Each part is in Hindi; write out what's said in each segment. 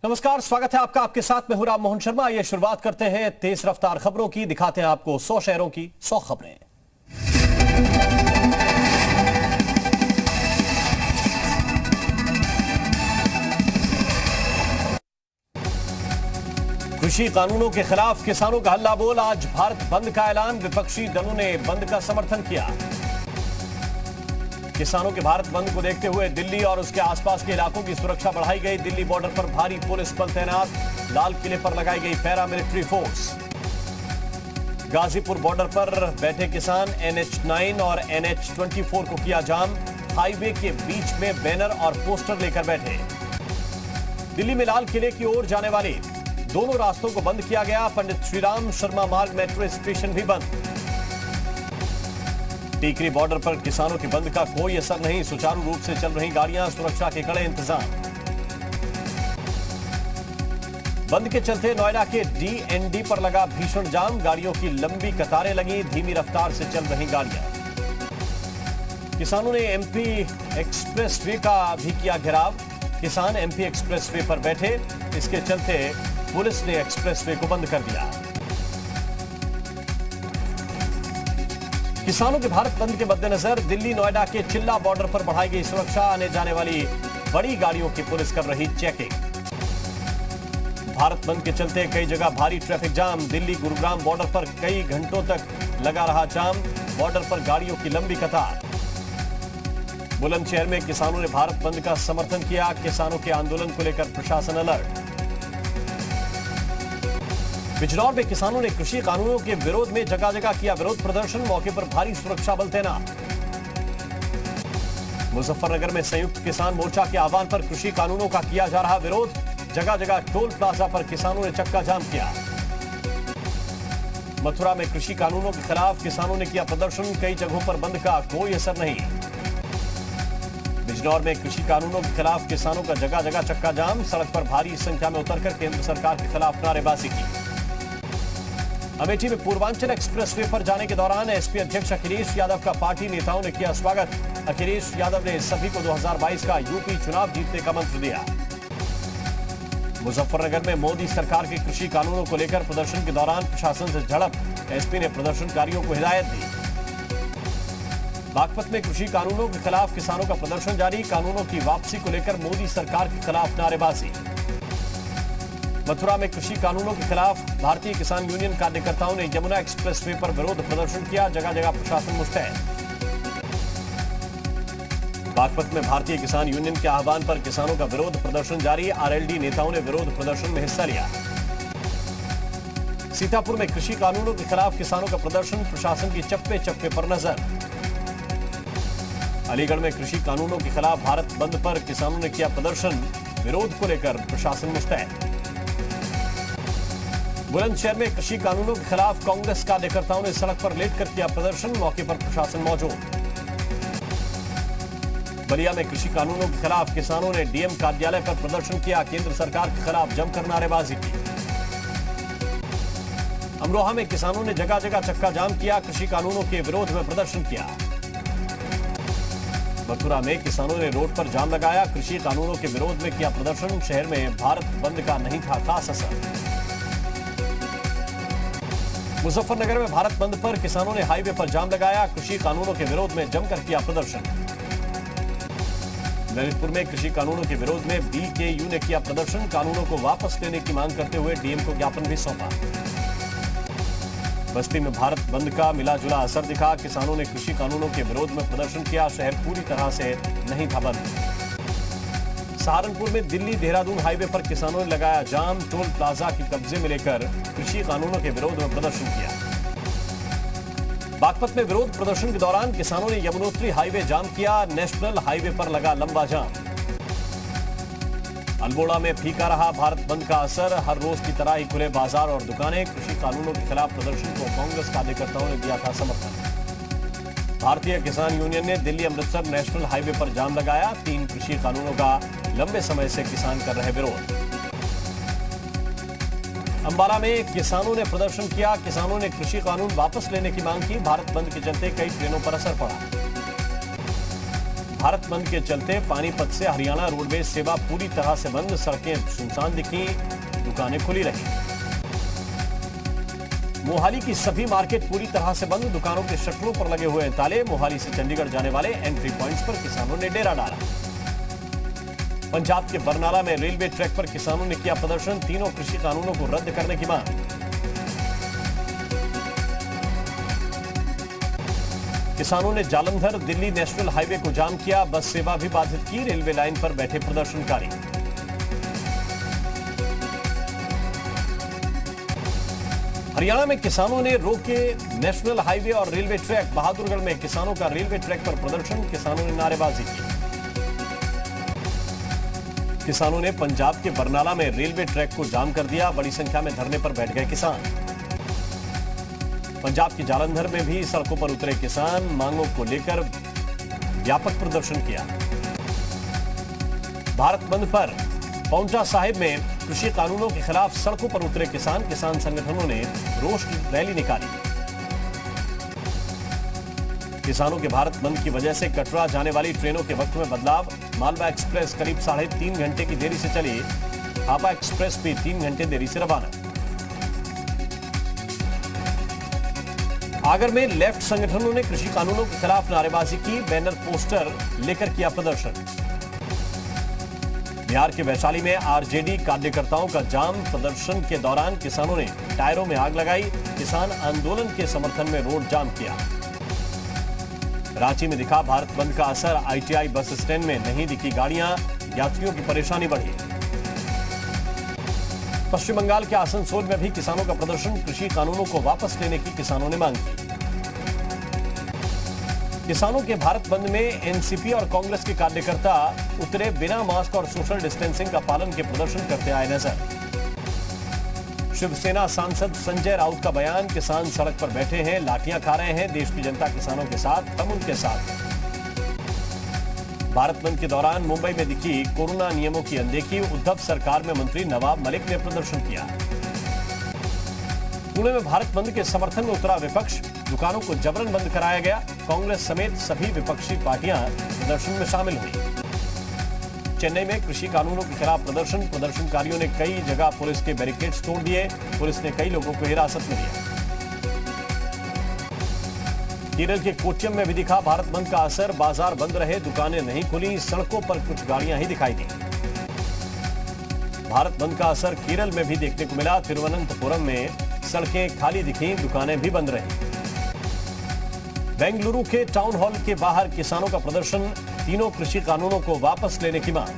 नमस्कार, स्वागत है आपका। आपके साथ में हूं राम मोहन शर्मा। आइए शुरुआत करते हैं तेज रफ्तार खबरों की। दिखाते हैं आपको 100 शहरों की 100 खबरें। कृषि कानूनों के खिलाफ किसानों का हल्ला बोल। आज भारत बंद का ऐलान। विपक्षी दलों ने बंद का समर्थन किया। किसानों के भारत बंद को देखते हुए दिल्ली और उसके आसपास के इलाकों की सुरक्षा बढ़ाई गई। दिल्ली बॉर्डर पर भारी पुलिस बल तैनात। लाल किले पर लगाई गई पैरामिलिट्री फोर्स। गाजीपुर बॉर्डर पर बैठे किसान NH9 और NH24 को किया जाम। हाईवे के बीच में बैनर और पोस्टर लेकर बैठे। दिल्ली में लाल किले की ओर जाने वाले दोनों रास्तों को बंद किया गया। पंडित श्रीराम शर्मा मार्ग मेट्रो स्टेशन भी बंद। टीकरी बॉर्डर पर किसानों के बंद का कोई असर नहीं। सुचारू रूप से चल रही गाड़ियां। सुरक्षा के कड़े इंतजाम। बंद के चलते नोएडा के DND पर लगा भीषण जाम। गाड़ियों की लंबी कतारें लगी। धीमी रफ्तार से चल रही गाड़ियां। किसानों ने MP एक्सप्रेसवे का भी किया घेराव। किसान MP एक्सप्रेसवे पर बैठे। इसके चलते पुलिस ने एक्सप्रेसवे को बंद कर दिया। किसानों के भारत बंद के मद्देनजर दिल्ली नोएडा के चिल्ला बॉर्डर पर बढ़ाई गई सुरक्षा। आने जाने वाली बड़ी गाड़ियों की पुलिस कर रही चेकिंग। भारत बंद के चलते कई जगह भारी traffic jam. Delhi Gurugram border पर कई घंटों तक लगा रहा जाम। बॉर्डर पर गाड़ियों की लंबी कतार। बुलंदशहर में किसानों ने भारत बंद का समर्थन किया। किसानों के आंदोलन को लेकर प्रशासन अलर्ट। बिजनौर में किसानों ने कृषि कानूनों के विरोध में जगह जगह किया विरोध प्रदर्शन। मौके पर भारी सुरक्षा बल तैनात। मुजफ्फरनगर में संयुक्त किसान मोर्चा के आह्वान पर कृषि कानूनों का किया जा रहा विरोध। जगह जगह टोल प्लाजा पर किसानों ने चक्का जाम किया। मथुरा में कृषि कानूनों के खिलाफ किसानों ने किया प्रदर्शन। कई जगहों पर बंद का कोई असर नहीं। बिजनौर में कृषि कानूनों के खिलाफ किसानों का जगह जगह चक्का जाम। सड़क पर भारी संख्या में उतरकर केंद्र सरकार के खिलाफ नारेबाजी की। अमेठी में पूर्वांचल एक्सप्रेसवे पर जाने के दौरान SP अध्यक्ष अखिलेश यादव का पार्टी नेताओं ने किया स्वागत। अखिलेश यादव ने सभी को 2022 का यूपी चुनाव जीतने का मंत्र दिया। मुजफ्फरनगर में मोदी सरकार के कृषि कानूनों को लेकर प्रदर्शन के दौरान प्रशासन से झड़प। SP ने प्रदर्शनकारियों को हिदायत दी। बागपत में कृषि कानूनों के खिलाफ किसानों का प्रदर्शन जारी। कानूनों की वापसी को लेकर मोदी सरकार के खिलाफ नारेबाजी। मथुरा में कृषि कानूनों के खिलाफ भारतीय किसान यूनियन कार्यकर्ताओं ने यमुना एक्सप्रेसवे पर विरोध प्रदर्शन किया। जगह जगह प्रशासन मुस्तैद। बागपत में भारतीय किसान यूनियन के आह्वान पर किसानों का विरोध प्रदर्शन जारी। RLD नेताओं ने विरोध प्रदर्शन में हिस्सा लिया। सीतापुर में कृषि कानूनों के खिलाफ किसानों का प्रदर्शन। प्रशासन की चप्पे चप्पे पर नजर। अलीगढ़ में कृषि कानूनों के खिलाफ भारत बंद पर किसानों ने किया प्रदर्शन। विरोध को लेकर प्रशासन मुस्तैद। बुलंदशहर में कृषि कानूनों के खिलाफ कांग्रेस कार्यकर्ताओं ने सड़क पर लेटकर किया प्रदर्शन। मौके पर प्रशासन मौजूद। बलिया में कृषि कानूनों के खिलाफ किसानों ने DM कार्यालय पर प्रदर्शन किया। केंद्र सरकार के खिलाफ जमकर नारेबाजी की। अमरोहा में किसानों ने जगह जगह चक्का जाम किया। कृषि कानूनों के विरोध में प्रदर्शन किया। मथुरा में किसानों ने रोड पर जाम लगाया। कृषि कानूनों के विरोध में किया प्रदर्शन। शहर में भारत बंद का नहीं था खास असर। मुजफ्फरनगर में भारत बंद पर किसानों ने हाईवे पर जाम लगाया। कृषि कानूनों के विरोध में जमकर किया प्रदर्शन। ललितपुर में कृषि कानूनों के विरोध में BKU ने किया प्रदर्शन। कानूनों को वापस लेने की मांग करते हुए DM को ज्ञापन भी सौंपा। बस्ती में भारत बंद का मिला जुला असर दिखा। किसानों ने कृषि कानूनों के विरोध में प्रदर्शन किया। शहर पूरी तरह से नहीं था बंद। सहारनपुर में दिल्ली देहरादून हाईवे पर किसानों ने लगाया जाम। टोल प्लाजा के कब्जे में लेकर कृषि कानूनों के विरोध में प्रदर्शन किया। बागपत में विरोध प्रदर्शन के दौरान किसानों ने यमुनोत्री हाईवे जाम किया। नेशनल हाईवे पर लगा लंबा जाम। अल्मोड़ा में फीका रहा भारत बंद का असर। हर रोज की तरह ही खुले बाजार और दुकानें। कृषि कानूनों के खिलाफ प्रदर्शन को कांग्रेस कार्यकर्ताओं ने दिया था समर्थन। भारतीय किसान यूनियन ने दिल्ली अमृतसर नेशनल हाईवे पर जाम लगाया। 3 कृषि कानूनों का लंबे समय से किसान कर रहे विरोध। अंबाला में किसानों ने प्रदर्शन किया। किसानों ने कृषि कानून वापस लेने की मांग की। भारत बंद के चलते कई ट्रेनों पर असर पड़ा। भारत बंद के चलते पानीपत से हरियाणा रोडवेज सेवा पूरी तरह से बंद, सड़कें सुनसान दिखी, दुकानें खुली रही। मोहाली की सभी मार्केट पूरी तरह से बंद, दुकानों के शटरों पर लगे हुए ताले। मोहाली से चंडीगढ़ जाने वाले एंट्री पॉइंट्स पर किसानों ने डेरा डाला। पंजाब के बरनाला में रेलवे ट्रैक पर किसानों ने किया प्रदर्शन, तीनों कृषि कानूनों को रद्द करने की मांग। किसानों ने जालंधर दिल्ली नेशनल हाईवे को जाम किया, बस सेवा भी बाधित की, रेलवे लाइन पर बैठे प्रदर्शनकारी। हरियाणा में किसानों ने रोके नेशनल हाईवे और रेलवे ट्रैक। बहादुरगढ़ में किसानों का रेलवे ट्रैक पर प्रदर्शन, किसानों ने नारेबाजी की। किसानों ने पंजाब के बरनाला में रेलवे ट्रैक को जाम कर दिया, बड़ी संख्या में धरने पर बैठ गए किसान। पंजाब के जालंधर में भी सड़कों पर उतरे किसान, मांगों को लेकर व्यापक प्रदर्शन किया। भारत बंद पर पौंचा साहिब में कृषि कानूनों के खिलाफ सड़कों पर उतरे किसान, किसान संगठनों ने रोष रैली निकाली। किसानों के भारत बंद की वजह से कटरा जाने वाली ट्रेनों के वक्त में बदलाव। मालवा एक्सप्रेस करीब 3.5 घंटे की देरी से चली, हापा एक्सप्रेस भी 3 घंटे देरी से रवाना। आगर में लेफ्ट संगठनों ने कृषि कानूनों के खिलाफ नारेबाजी की, बैनर पोस्टर लेकर किया प्रदर्शन। बिहार के वैशाली में आरजेडी कार्यकर्ताओं का जाम, प्रदर्शन के दौरान किसानों ने टायरों में आग लगाई, किसान आंदोलन के समर्थन में रोड जाम किया। रांची में दिखा भारत बंद का असर, आईटीआई बस स्टैंड में नहीं दिखी गाड़ियां, यात्रियों की परेशानी बढ़ी। पश्चिम बंगाल के आसनसोल में भी किसानों का प्रदर्शन, कृषि कानूनों को वापस लेने की किसानों ने मांग की। किसानों के भारत बंद में एनसीपी और कांग्रेस के कार्यकर्ता उतरे, बिना मास्क और सोशल डिस्टेंसिंग का पालन के प्रदर्शन करते आए नजर। शिवसेना सांसद संजय राउत का बयान, किसान सड़क पर बैठे हैं, लाठियां खा रहे हैं, देश की जनता किसानों के साथ, हम उनके साथ। भारत बंद के दौरान मुंबई में दिखी कोरोना नियमों की अनदेखी, उद्धव सरकार में मंत्री नवाब मलिक ने प्रदर्शन किया। पुणे में भारत बंद के समर्थन में उतरा विपक्ष, दुकानों को जबरन बंद कराया गया, कांग्रेस समेत सभी विपक्षी पार्टियां प्रदर्शन में शामिल हुई। चेन्नई में कृषि कानूनों के खिलाफ प्रदर्शन, प्रदर्शनकारियों ने कई जगह पुलिस के बैरिकेड्स तोड़ दिए, पुलिस ने कई लोगों को हिरासत में लिया। केरल के कोच्चियम में भी दिखा भारत बंद का असर, बाजार बंद रहे, दुकानें नहीं खुली, सड़कों पर कुछ गाड़ियां ही दिखाई दी। भारत बंद का असर केरल में भी देखने को मिला, तिरुवनंतपुरम में सड़कें खाली दिखी, दुकानें भी बंद रही। बेंगलुरु के टाउन हॉल के बाहर किसानों का प्रदर्शन, तीनों कृषि कानूनों को वापस लेने की मांग।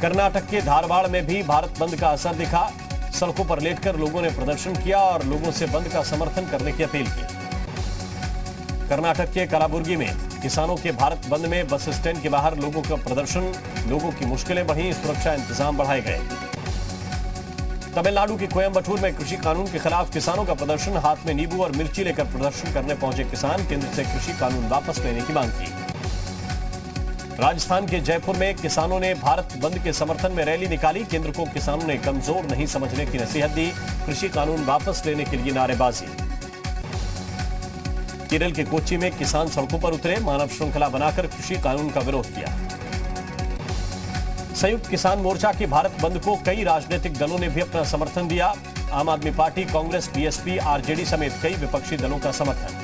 कर्नाटक के धारवाड़ में भी भारत बंद का असर दिखा, सड़कों पर लेटकर लोगों ने प्रदर्शन किया और लोगों से बंद का समर्थन करने की अपील की। कर्नाटक के कलाबुर्गी में किसानों के भारत बंद में बस स्टैंड के बाहर लोगों का प्रदर्शन, लोगों की मुश्किलें बढ़ी, सुरक्षा इंतजाम बढ़ाए गए। तमिलनाडु के कोयम्बटूर में कृषि कानून के खिलाफ किसानों का प्रदर्शन, हाथ में नींबू और मिर्ची लेकर प्रदर्शन करने पहुंचे किसान, केंद्र से कृषि कानून वापस लेने की मांग की। राजस्थान के जयपुर में किसानों ने भारत बंद के समर्थन में रैली निकाली, केंद्र को किसानों ने कमजोर नहीं समझने की नसीहत दी, कृषि कानून वापस लेने के लिए नारेबाजी। केरल के कोच्चि में किसान सड़कों पर उतरे, मानव श्रृंखला बनाकर कृषि कानून का विरोध किया। संयुक्त किसान मोर्चा के भारत बंद को कई राजनीतिक दलों ने भी अपना समर्थन दिया, आम आदमी पार्टी, कांग्रेस, बीएसपी, आरजेडी समेत कई विपक्षी दलों का समर्थन।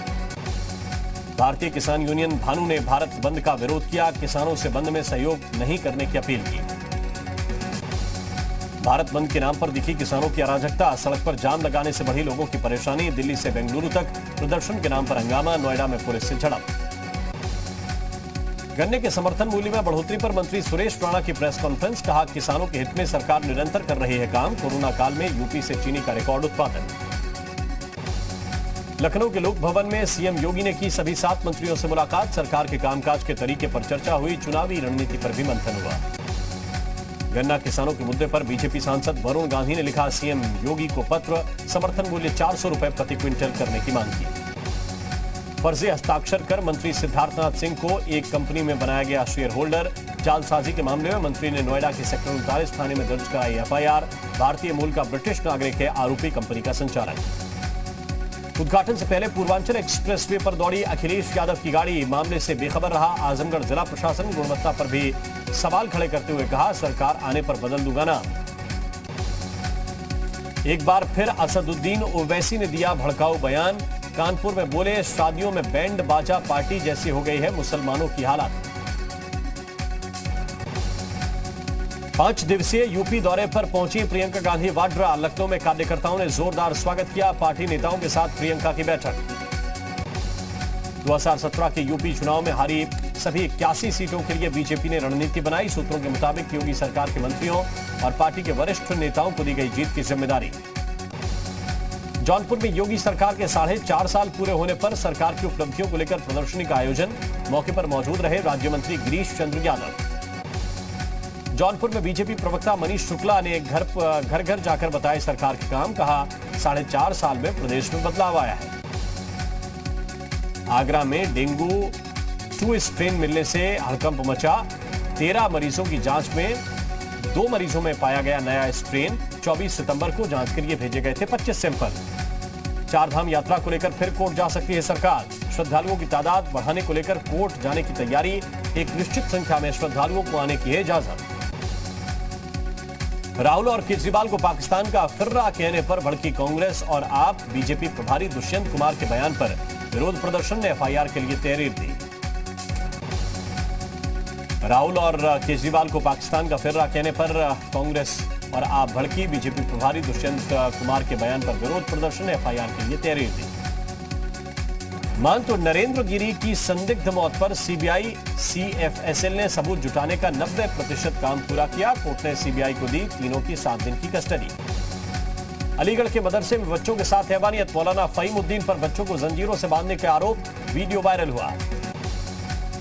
भारतीय किसान यूनियन भानु ने भारत बंद का विरोध किया, किसानों से बंद में सहयोग नहीं करने की अपील की। भारत बंद के नाम पर दिखी किसानों की अराजकता, सड़क पर जाम लगाने से बढ़ी लोगों की परेशानी, दिल्ली से बेंगलुरु तक प्रदर्शन के नाम पर हंगामा, नोएडा में पुलिस से झड़प। गन्ने के समर्थन मूल्य में बढ़ोतरी पर मंत्री सुरेश राणा की प्रेस कॉन्फ्रेंस, कहा किसानों के हित में सरकार निरंतर कर रही है काम, कोरोना काल में यूपी से चीनी का रिकॉर्ड उत्पादन। लखनऊ के लोक भवन में सीएम योगी ने की सभी 7 मंत्रियों से मुलाकात, सरकार के कामकाज के तरीके पर चर्चा हुई, चुनावी रणनीति पर भी मंथन हुआ। गन्ना किसानों के मुद्दे पर बीजेपी सांसद वरुण गांधी ने लिखा सीएम योगी को पत्र, समर्थन मूल्य 400 रुपए प्रति क्विंटल करने की मांग की। फर्जी हस्ताक्षर कर मंत्री सिद्धार्थनाथ सिंह को एक कंपनी में बनाया गया शेयर होल्डर, जालसाजी के मामले में मंत्री ने नोएडा के सेक्टर 39 थाने में दर्ज कराई एफआईआर, भारतीय मूल का ब्रिटिश नागरिक है आरोपी कंपनी का संचालक। उद्घाटन से पहले पूर्वांचल एक्सप्रेसवे पर दौड़ी अखिलेश यादव की गाड़ी, मामले से बेखबर रहा आजमगढ़ जिला प्रशासन। गुणवत्ता पर भी सवाल खड़े करते हुए कहा, सरकार आने पर बदल दूंगा नाम। एक बार फिर असदुद्दीन ओवैसी ने दिया भड़काऊ बयान। कानपुर में बोले, शादियों में बैंड बाजा पार्टी जैसी हो गई है मुसलमानों की हालत। 5 दिवसीय यूपी दौरे पर पहुंची प्रियंका गांधी वाड्रा। लखनऊ में कार्यकर्ताओं ने जोरदार स्वागत किया। पार्टी नेताओं के साथ प्रियंका की बैठक। 2017 के यूपी चुनाव में हारी सभी 81 सीटों के लिए बीजेपी ने रणनीति बनाई। सूत्रों के मुताबिक योगी सरकार के मंत्रियों और पार्टी के वरिष्ठ नेताओं को दी गई जीत की जिम्मेदारी। जौनपुर में योगी सरकार के 4.5 साल पूरे होने पर सरकार की उपलब्धियों को लेकर प्रदर्शनी का आयोजन। मौके पर मौजूद रहे राज्य मंत्री गिरीश चंद्र यादव। जौनपुर में बीजेपी प्रवक्ता मनीष शुक्ला ने घर घर जाकर बताए सरकार के काम। कहा, 4.5 साल में प्रदेश में बदलाव आया है। आगरा में डेंगू 2 स्ट्रेन मिलने से हड़कंप मचा। 13 मरीजों की जांच में 2 मरीजों में पाया गया नया स्ट्रेन। 24 सितंबर को जांच के लिए भेजे गए थे 25 सैंपल। 4 धाम यात्रा को लेकर फिर कोर्ट जा सकती है सरकार। श्रद्धालुओं की तादाद बढ़ाने को लेकर कोर्ट जाने की तैयारी। एक निश्चित संख्या में श्रद्धालुओं को आने की है इजाजत। राहुल और केजरीवाल को पाकिस्तान का फिर्रा कहने पर भड़की कांग्रेस और आप। बीजेपी प्रभारी दुष्यंत कुमार के बयान पर विरोध प्रदर्शन ने एफआईआर के लिए तहरीर दी। राहुल और केजरीवाल को पाकिस्तान का फिर्रा कहने पर कांग्रेस और आप भड़की। बीजेपी प्रभारी दुष्यंत कुमार के बयान पर विरोध प्रदर्शन ने एफआईआर के लिए तहरीर दी। महंत नरेंद्र गिरी की संदिग्ध मौत पर सीबीआई सीएफएसएल ने सबूत जुटाने का 90% काम पूरा किया। कोर्ट ने सीबीआई को दी तीनों की 7 दिन की कस्टडी। अलीगढ़ के मदरसे में बच्चों के साथ हैवानियत। मौलाना फहीमुद्दीन पर बच्चों को जंजीरों से बांधने के आरोप। वीडियो वायरल हुआ।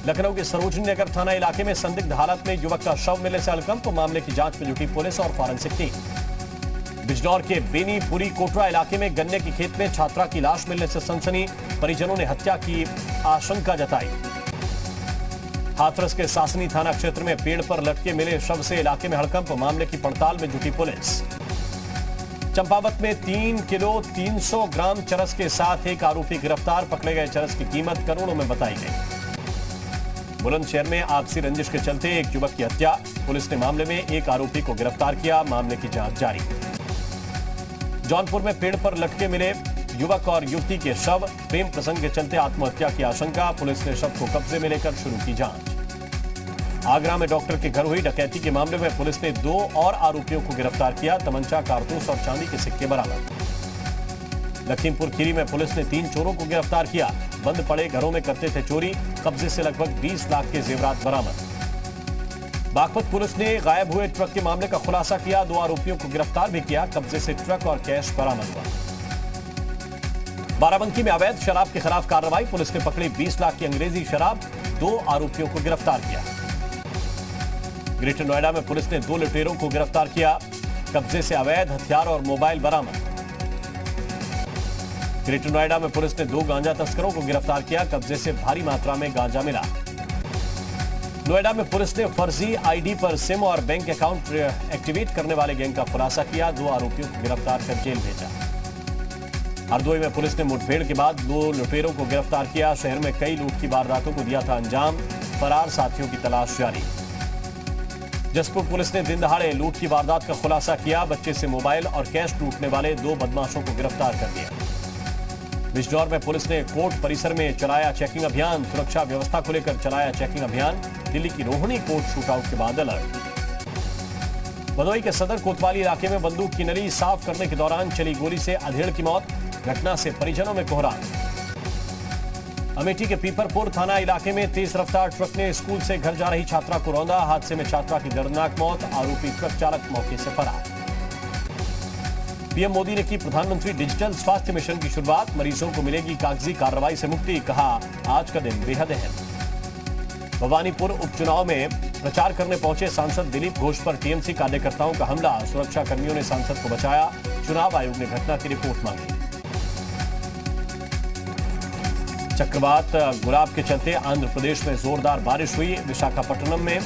लखनऊ के सरोजनी नगर थाना इलाके में संदिग्ध हालत में युवक का शव मिलने से हड़कंप। मामले की जांच में जुटी पुलिस और फॉरेंसिक टीम। बिजनौर के बेनीपुरी कोटरा इलाके में गन्ने की खेत में छात्रा की लाश मिलने से सनसनी। परिजनों ने हत्या की आशंका जताई। हाथरस के सासनी थाना क्षेत्र में पेड़ पर लटके मिले शव से इलाके में हड़कंप। मामले की पड़ताल में जुटी पुलिस। चंपावत में 3 किलो 300 ग्राम चरस के साथ एक आरोपी गिरफ्तार। पकड़े गए चरस की कीमत करोड़ों में बताई गई। बुलंदशहर में आपसी रंजिश के चलते एक युवक की हत्या। पुलिस ने मामले में एक आरोपी को गिरफ्तार किया। मामले की जांच जारी। जौनपुर में पेड़ पर लटके मिले युवक और युवती के शव। प्रेम प्रसंग के चलते आत्महत्या की आशंका। पुलिस ने शव को कब्जे में लेकर शुरू की जांच। आगरा में डॉक्टर के घर हुई डकैती के मामले में पुलिस ने 2 और आरोपियों को गिरफ्तार किया। तमंचा, कारतूस और चांदी के सिक्के बरामद। लखीमपुर खीरी में पुलिस ने 3 चोरों को गिरफ्तार किया। बंद पड़े घरों में करते थे चोरी। कब्जे से लगभग 20 लाख के जेवरात बरामद। बागपत पुलिस ने गायब हुए ट्रक के मामले का खुलासा किया। 2 आरोपियों को गिरफ्तार भी किया। कब्जे से ट्रक और कैश बरामद हुआ। बाराबंकी में अवैध शराब के खिलाफ कार्रवाई। पुलिस ने पकड़ी 20 लाख की अंग्रेजी शराब। 2 आरोपियों को गिरफ्तार किया। ग्रेटर नोएडा में पुलिस ने 2 लुटेरों को गिरफ्तार किया। कब्जे से अवैध हथियार और मोबाइल बरामद। ग्रेटर नोएडा में पुलिस ने 2 गांजा तस्करों को गिरफ्तार किया। कब्जे से भारी मात्रा में गांजा मिला। नोएडा में पुलिस ने फर्जी आईडी पर सिम और बैंक अकाउंट एक्टिवेट करने वाले गैंग का खुलासा किया। 2 आरोपियों को गिरफ्तार कर जेल भेजा। हरदोई में पुलिस ने मुठभेड़ के बाद 2 लुटेरों को गिरफ्तार किया। शहर में कई लूट की वारदातों को दिया था अंजाम। फरार साथियों की तलाश जारी। जसपुर पुलिस ने दिन दहाड़े लूट की वारदात का खुलासा किया। बच्चे से मोबाइल और कैश लूटने वाले 2 बदमाशों को गिरफ्तार कर दिया। बिजनौर में पुलिस ने कोर्ट परिसर में चलाया चेकिंग अभियान। सुरक्षा व्यवस्था को लेकर चलाया चेकिंग अभियान। दिल्ली की रोहिणी कोर्ट शूटआउट के बाद अलर्ट। भदोही के सदर कोतवाली इलाके में बंदूक की नली साफ करने के दौरान चली गोली से अधेड़ की मौत। घटना से परिजनों में कोहराम। अमेठी के पीपरपुर थाना इलाके में तेज रफ्तार ट्रक ने स्कूल से घर जा रही छात्रा को रौंदा। हादसे में छात्रा की दर्दनाक मौत। आरोपी ट्रक चालक मौके से फरार। पीएम मोदी ने की प्रधानमंत्री डिजिटल स्वास्थ्य मिशन की शुरुआत। मरीजों को मिलेगी कागजी कार्रवाई से मुक्ति। कहा, आज का दिन बेहद अहम। भवानीपुर उपचुनाव में प्रचार करने पहुंचे सांसद दिलीप घोष पर टीएमसी कार्यकर्ताओं का हमला। सुरक्षा कर्मियों ने सांसद को बचाया। चुनाव आयोग ने घटना की रिपोर्ट मांगी। चक्रवात गुलाब के चलते आंध्र प्रदेश में जोरदार बारिश हुई। विशाखापट्टनम में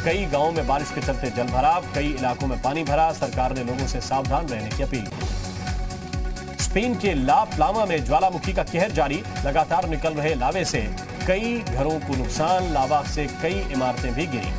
कई गांवों में बारिश के चलते जलभराव। कई इलाकों में पानी भरा। सरकार ने लोगों से सावधान रहने की अपील की। स्पेन के ला प्लामा में ज्वालामुखी का कहर जारी, लगातार निकल रहे लावे से कई घरों को नुकसान, लावा से कई इमारतें भी गिरी।